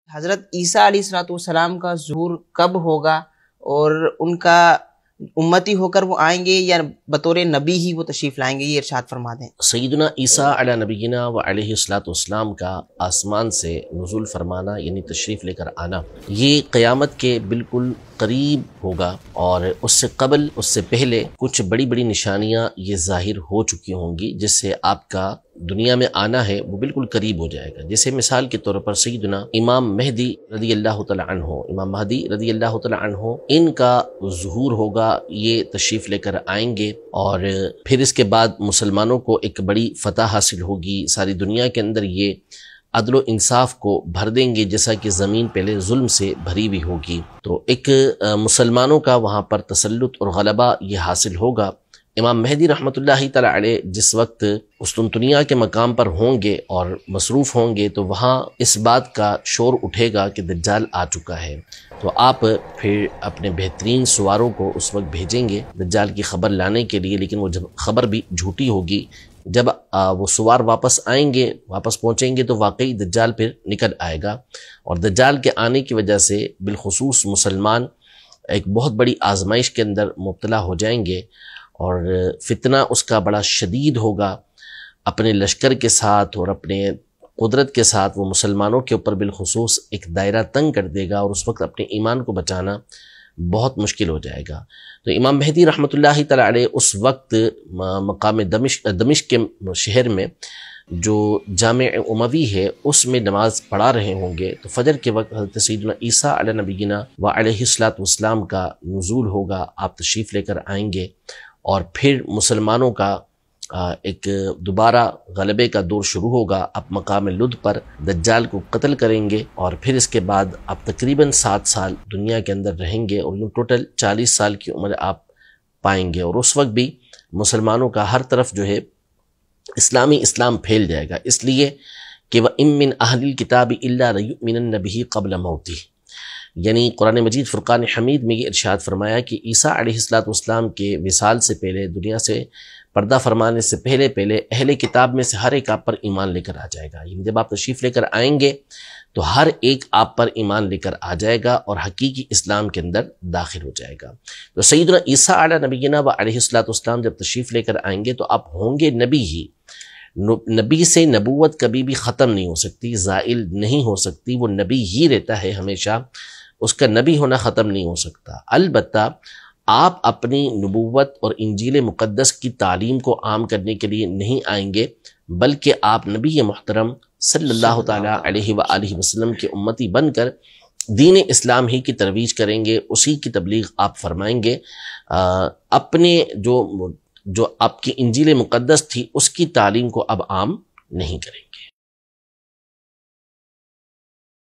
حضرت عیسیٰ علیہ السلام کا ظہور کب ہوگا اور ان کا امتی ہو کر وہ آئیں گے یا بطور نبی ہی وہ تشریف لائیں گے، یہ ارشاد فرما دیں۔ سیدنا عیسیٰ علی نبینا و علیہ السلام کا آسمان سے نزول فرمانا یعنی تشریف لے کر آنا، یہ قیامت کے بالکل قریب ہوگا، اور اس سے قبل، اس سے پہلے کچھ بڑی بڑی نشانیاں یہ ظاہر ہو چکی ہوں گی، جس سے آپ کا دنیا میں آنا ہے وہ بالکل قریب ہو جائے گا۔ جیسے مثال کے طور پر سیدنا امام مہدی رضی اللہ تعالی عنہ، امام مہدی رضی اللہ تعالی عنہ، ان کا ظہور ہوگا، یہ تشریف لے کر آئیں گے، اور پھر اس کے بعد مسلمانوں کو ایک بڑی فتح حاصل ہوگی۔ ساری دنیا کے اندر یہ عدل و انصاف کو بھر دیں گے، جیسا کہ زمین پہلے ظلم سے بھری ہوئی ہوگی۔ تو ایک مسلمانوں کا وہاں پر تسلط اور غلبہ یہ حاصل ہوگا۔ امام مہدی رحمۃ اللہ تعالی علیہ جس وقت قسطنطنیہ کے مقام پر ہوں گے اور مصروف ہوں گے، تو وہاں اس بات کا شور اٹھے گا کہ دجال آ چکا ہے، تو آپ پھر اپنے بہترین سواروں کو اس وقت بھیجیں گے دجال کی خبر لانے کے لیے، لیکن وہ خبر بھی جھوٹی ہوگی۔ جب وہ سوار واپس آئیں گے، واپس پہنچیں گے، تو واقعی دجال پھر نکل آئے گا، اور دجال کے آنے کی وجہ سے بالخصوص مسلمان ایک بہت بڑی آزمائش کے اندر مبتلا ہو جائیں گے، اور فتنہ اس کا بڑا شدید ہوگا۔ اپنے لشکر کے ساتھ اور اپنے قدرت کے ساتھ وہ مسلمانوں کے اوپر بالخصوص ایک دائرہ تنگ کر دے گا، اور اس وقت اپنے ایمان کو بچانا بہت مشکل ہو جائے گا۔ تو امام مہدی رحمۃ اللہ تعالی علیہ اس وقت مقام دمشق کے شہر میں جو جامع اموی ہے اس میں نماز پڑھا رہے ہوں گے، تو فجر کے وقت حضرت سیدنا عیسیٰ علی نبینا و علیہ السلام کا نزول ہوگا، آپ تشریف لے کر آئیں گے، اور پھر مسلمانوں کا ایک دوبارہ غلبے کا دور شروع ہوگا۔ آپ مقام لد پر دجال کو قتل کریں گے، اور پھر اس کے بعد آپ تقریباً 7 سال دنیا کے اندر رہیں گے، اور یوں ٹوٹل 40 سال کی عمر آپ پائیں گے، اور اس وقت بھی مسلمانوں کا ہر طرف جو ہے اسلام پھیل جائے گا، اس لیے کہ وَإِن مِّنْ أَهْلِ الْكِتَابِ إِلَّا لَيُؤْمِنَنَّ بِهِ قَبْلَ مَوْتِهِ، یعنی قرآن مجید فرقان حمید میں یہ ارشاد فرمایا کہ عیسیٰ علیہ السلام کے وصال سے پہلے، دنیا سے پردہ فرمانے سے پہلے اہل کتاب میں سے ہر ایک آپ پر ایمان لے کر آ جائے گا، یعنی جب آپ تشریف لے کر آئیں گے تو ہر ایک آپ پر ایمان لے کر آ جائے گا اور حقیقی اسلام کے اندر داخل ہو جائے گا۔ تو سیدنا عیسیٰ علی نبینا و علیہ السلام جب تشریف لے کر آئیں گے تو آپ ہوں گے نبی ہی۔ نبی سے نبوت کبھی بھی ختم نہیں ہو سکتی، زائل نہیں ہو سکتی، وہ نبی ہی رہتا ہے ہمیشہ، اس کا نبی ہونا ختم نہیں ہو سکتا۔ البتہ آپ اپنی نبوت اور انجیل مقدس کی تعلیم کو عام کرنے کے لیے نہیں آئیں گے، بلکہ آپ نبی محترم صلی اللہ تعالیٰ علیہ وآلہ وسلم کے امتی بن کر دین اسلام ہی کی ترویج کریں گے، اسی کی تبلیغ آپ فرمائیں گے۔ اپنے جو آپ کی انجیل مقدس تھی اس کی تعلیم کو اب عام نہیں کریں گے۔